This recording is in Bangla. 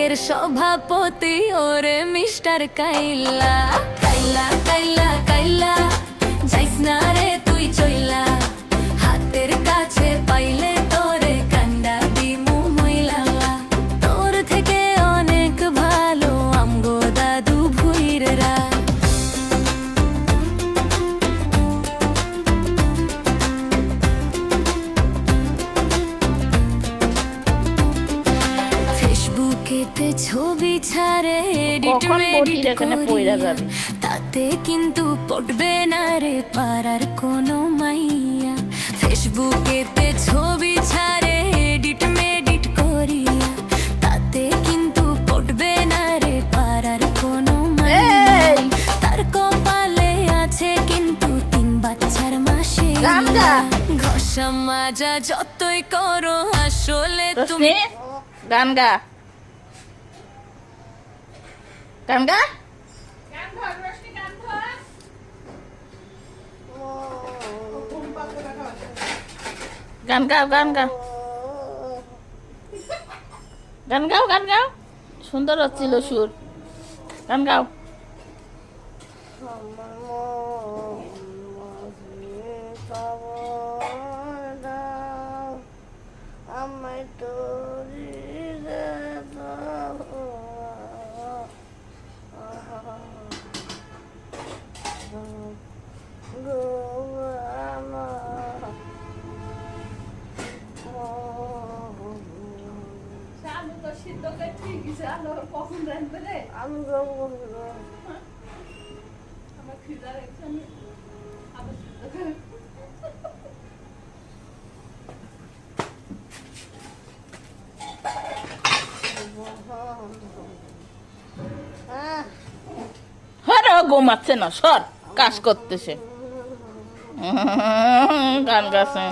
ব্যাংকের সভাপতি ওরে মিস্টার কাইলা। কাইলা কাইলা কাইলা যাইস না রে তুই চইলা, হাতের কাছে পাইলে তোরে কান্ডা দিমু মইলা। তোর থেকে অনেক ভালো আমগো দাদু ভুইররা। ফেসবুকেতে ছবি ছাড়ে এডিট মেডিট করিয়া, তাতে কিন্তু পটবে না রে পাড়ার কোনো মাইয়া। ফেসবুকেতে ছবি ছাড়ে এডিট মেডিট করিয়া, তাতে কিন্তু পটবে না রে পাড়ার কোনো মাইয়া। তার কপালে আছে কিন্তু 3 বাচ্চার মাসে। ঘষা মাজা যতই করো আসলে তুমি গান গা, গান গা, গান গাও, গান গাও, গান গাও, গান গাও, সুন্দর হচ্ছিল সুর, গান গাও। হ্যাঁ ঘুমাচ্ছে না, সর, কাজ করতেছে, গান গাছে।